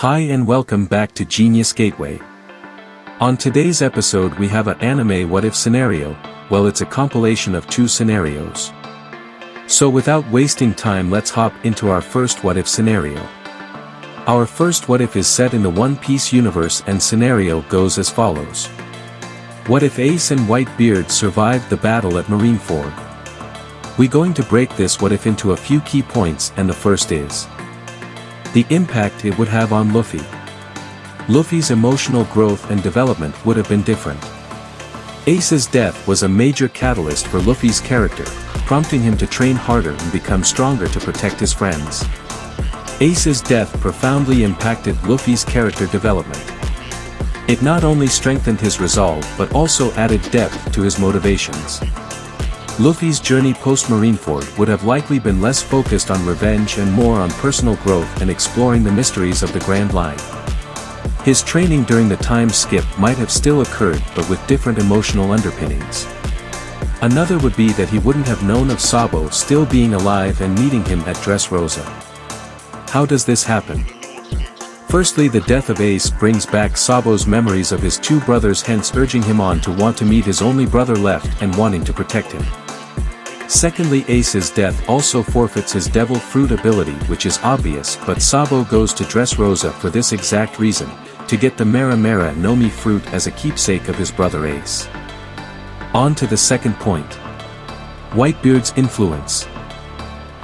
Hi and welcome back to Genius Gateway. On today's episode we have an anime what-if scenario. Well, it's a compilation of two scenarios. So without wasting time, let's hop into our first what-if scenario. Our first what-if is set in the One Piece universe and scenario goes as follows. What if Ace and Whitebeard survived the battle at Marineford? We're going to break this what-if into a few key points, and the first is the impact it would have on Luffy. Luffy's emotional growth and development would have been different. Ace's death was a major catalyst for Luffy's character, prompting him to train harder and become stronger to protect his friends. Ace's death profoundly impacted Luffy's character development. It not only strengthened his resolve but also added depth to his motivations. Luffy's journey post-Marineford would have likely been less focused on revenge and more on personal growth and exploring the mysteries of the Grand Line. His training during the time skip might have still occurred but with different emotional underpinnings. Another would be that he wouldn't have known of Sabo still being alive and meeting him at Dressrosa. How does this happen? Firstly, the death of Ace brings back Sabo's memories of his two brothers, hence urging him on to want to meet his only brother left and wanting to protect him. Secondly, Ace's death also forfeits his devil fruit ability, which is obvious, but Sabo goes to Dressrosa for this exact reason, to get the Mera Mera no Mi fruit as a keepsake of his brother Ace. On to the second point. Whitebeard's influence.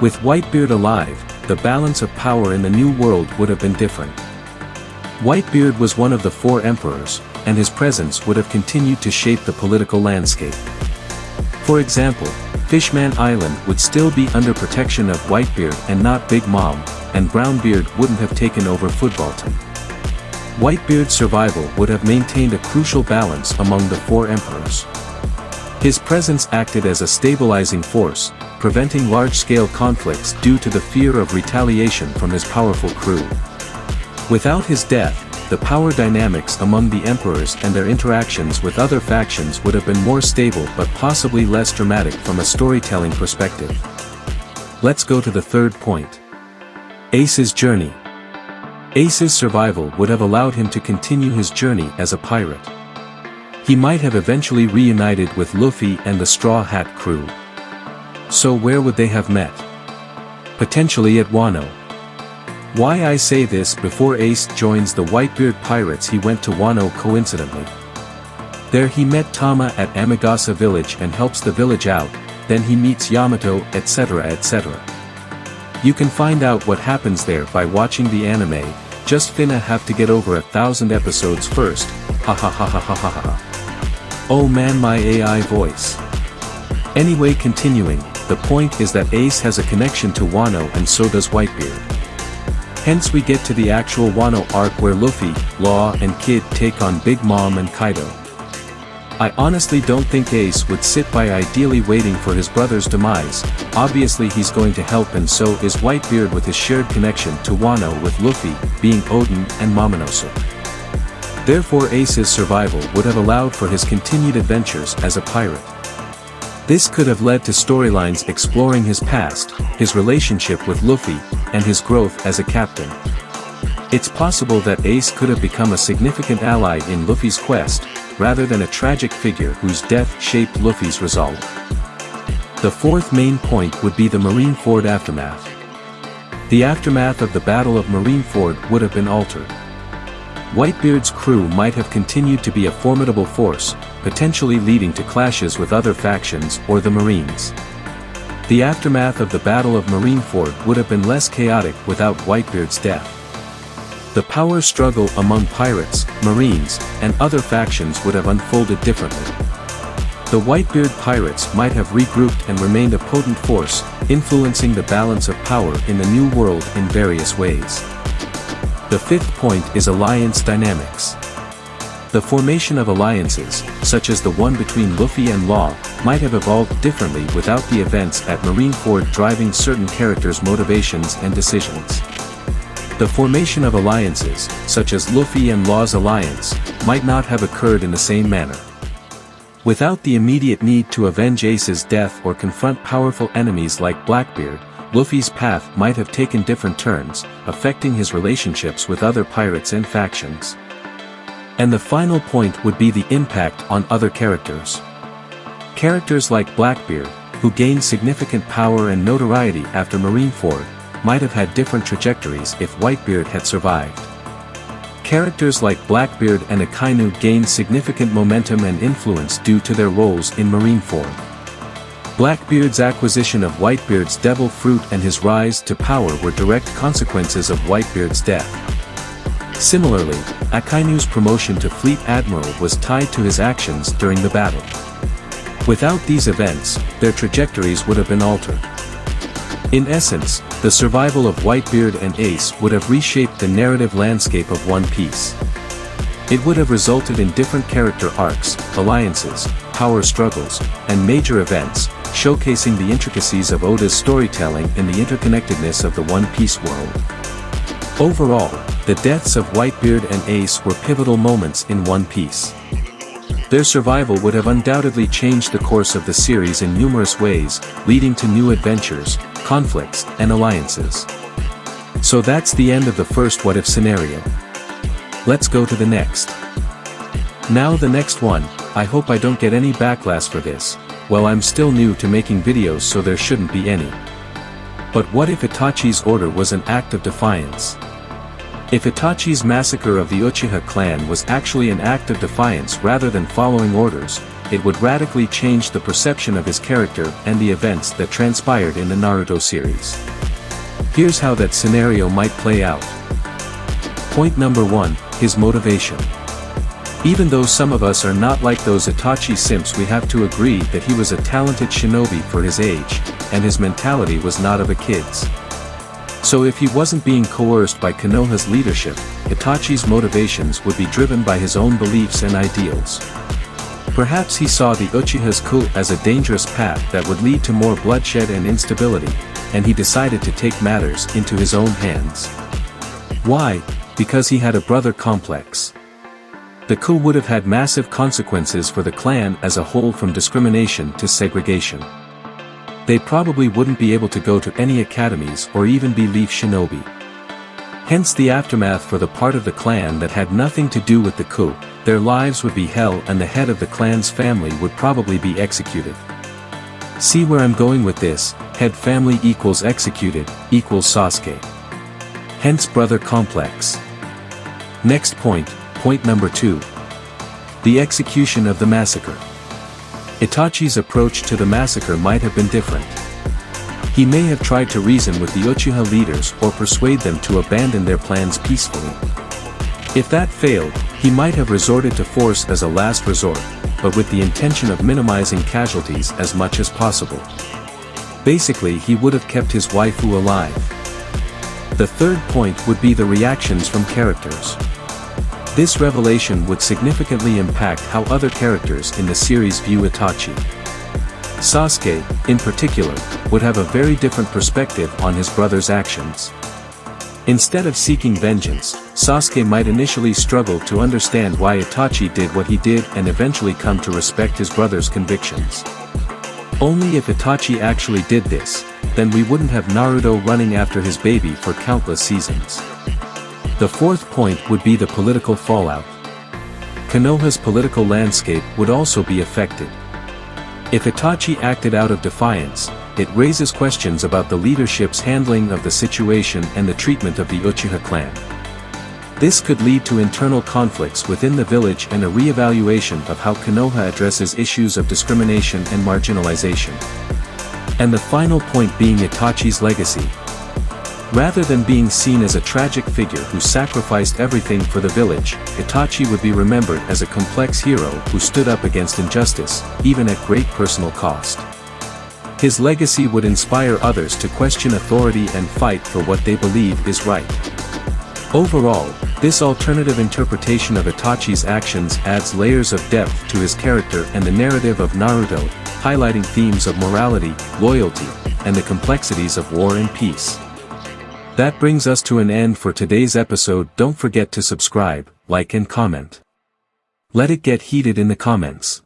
With Whitebeard alive, the balance of power in the new world would have been different. Whitebeard was one of the four emperors, and his presence would have continued to shape the political landscape. For example, Fishman Island would still be under protection of Whitebeard and not Big Mom, and Brownbeard wouldn't have taken over Footballton. Whitebeard's survival would have maintained a crucial balance among the four emperors. His presence acted as a stabilizing force, preventing large-scale conflicts due to the fear of retaliation from his powerful crew. Without his death, the power dynamics among the emperors and their interactions with other factions would have been more stable but possibly less dramatic from a storytelling perspective. Let's go to the third point. Ace's journey. Ace's survival would have allowed him to continue his journey as a pirate. He might have eventually reunited with Luffy and the Straw Hat crew. So where would they have met? Potentially at Wano. Why I say this: before Ace joins the Whitebeard pirates, he went to Wano coincidentally. There he met Tama at Amagasa village and helps the village out, then he meets Yamato, etc. etc. You can find out what happens there by watching the anime, just finna have to get over 1,000 episodes first, ha ha ha ha ha ha ha. Oh man, my AI voice. Anyway, continuing, the point is that Ace has a connection to Wano and so does Whitebeard. Hence we get to the actual Wano arc where Luffy, Law and Kid take on Big Mom and Kaido. I honestly don't think Ace would sit by ideally waiting for his brother's demise. Obviously he's going to help, and so is Whitebeard with his shared connection to Wano with Luffy being Oden and Momonosuke. Therefore Ace's survival would have allowed for his continued adventures as a pirate. This could have led to storylines exploring his past, his relationship with Luffy, and his growth as a captain. It's possible that Ace could have become a significant ally in Luffy's quest, rather than a tragic figure whose death shaped Luffy's resolve. The fourth main point would be the Marineford aftermath. The aftermath of the Battle of Marineford would have been altered. Whitebeard's crew might have continued to be a formidable force, potentially leading to clashes with other factions or the Marines. The aftermath of the Battle of Marineford would have been less chaotic without Whitebeard's death. The power struggle among pirates, Marines, and other factions would have unfolded differently. The Whitebeard pirates might have regrouped and remained a potent force, influencing the balance of power in the new world in various ways. The fifth point is alliance dynamics. The formation of alliances, such as the one between Luffy and Law, might have evolved differently without the events at Marineford driving certain characters' motivations and decisions. The formation of alliances, such as Luffy and Law's alliance, might not have occurred in the same manner. Without the immediate need to avenge Ace's death or confront powerful enemies like Blackbeard, Luffy's path might have taken different turns, affecting his relationships with other pirates and factions. And the final point would be the impact on other characters. Characters like Blackbeard, who gained significant power and notoriety after Marineford, might have had different trajectories if Whitebeard had survived. Characters like Blackbeard and Akainu gained significant momentum and influence due to their roles in Marineford. Blackbeard's acquisition of Whitebeard's devil fruit and his rise to power were direct consequences of Whitebeard's death. Similarly, Akainu's promotion to Fleet Admiral was tied to his actions during the battle. Without these events, their trajectories would have been altered. In essence, the survival of Whitebeard and Ace would have reshaped the narrative landscape of One Piece. It would have resulted in different character arcs, alliances, power struggles, and major events, showcasing the intricacies of Oda's storytelling and the interconnectedness of the One Piece world. Overall, the deaths of Whitebeard and Ace were pivotal moments in One Piece. Their survival would have undoubtedly changed the course of the series in numerous ways, leading to new adventures, conflicts, and alliances. So that's the end of the first what-if scenario. Let's go to the next. Now the next one. I hope I don't get any backlash for this. Well, I'm still new to making videos, so there shouldn't be any. But what if Itachi's order was an act of defiance? If Itachi's massacre of the Uchiha clan was actually an act of defiance rather than following orders, it would radically change the perception of his character and the events that transpired in the Naruto series. Here's how that scenario might play out. Point number 1, his motivation. Even though some of us are not like those Itachi simps, we have to agree that he was a talented shinobi for his age, and his mentality was not of a kid's. So if he wasn't being coerced by Konoha's leadership, Itachi's motivations would be driven by his own beliefs and ideals. Perhaps he saw the Uchiha's coup as a dangerous path that would lead to more bloodshed and instability, and he decided to take matters into his own hands. Why? Because he had a brother complex. The coup would have had massive consequences for the clan as a whole, from discrimination to segregation. They probably wouldn't be able to go to any academies or even be Leaf Shinobi. Hence the aftermath for the part of the clan that had nothing to do with the coup. Their lives would be hell and the head of the clan's family would probably be executed. See where I'm going with this? Head family equals executed, equals Sasuke. Hence brother complex. Next point, point number 2. The execution of the massacre. Itachi's approach to the massacre might have been different. He may have tried to reason with the Uchiha leaders or persuade them to abandon their plans peacefully. If that failed, he might have resorted to force as a last resort, but with the intention of minimizing casualties as much as possible. Basically, he would have kept his waifu alive. The third point would be the reactions from characters. This revelation would significantly impact how other characters in the series view Itachi. Sasuke, in particular, would have a very different perspective on his brother's actions. Instead of seeking vengeance, Sasuke might initially struggle to understand why Itachi did what he did and eventually come to respect his brother's convictions. Only if Itachi actually did this, then we wouldn't have Naruto running after his baby for countless seasons. The fourth point would be the political fallout. Konoha's political landscape would also be affected. If Itachi acted out of defiance, it raises questions about the leadership's handling of the situation and the treatment of the Uchiha clan. This could lead to internal conflicts within the village and a re-evaluation of how Konoha addresses issues of discrimination and marginalization. And the final point being Itachi's legacy. Rather than being seen as a tragic figure who sacrificed everything for the village, Itachi would be remembered as a complex hero who stood up against injustice, even at great personal cost. His legacy would inspire others to question authority and fight for what they believe is right. Overall, this alternative interpretation of Itachi's actions adds layers of depth to his character and the narrative of Naruto, highlighting themes of morality, loyalty, and the complexities of war and peace. That brings us to an end for today's episode. Don't forget to subscribe, like and comment. Let it get heated in the comments.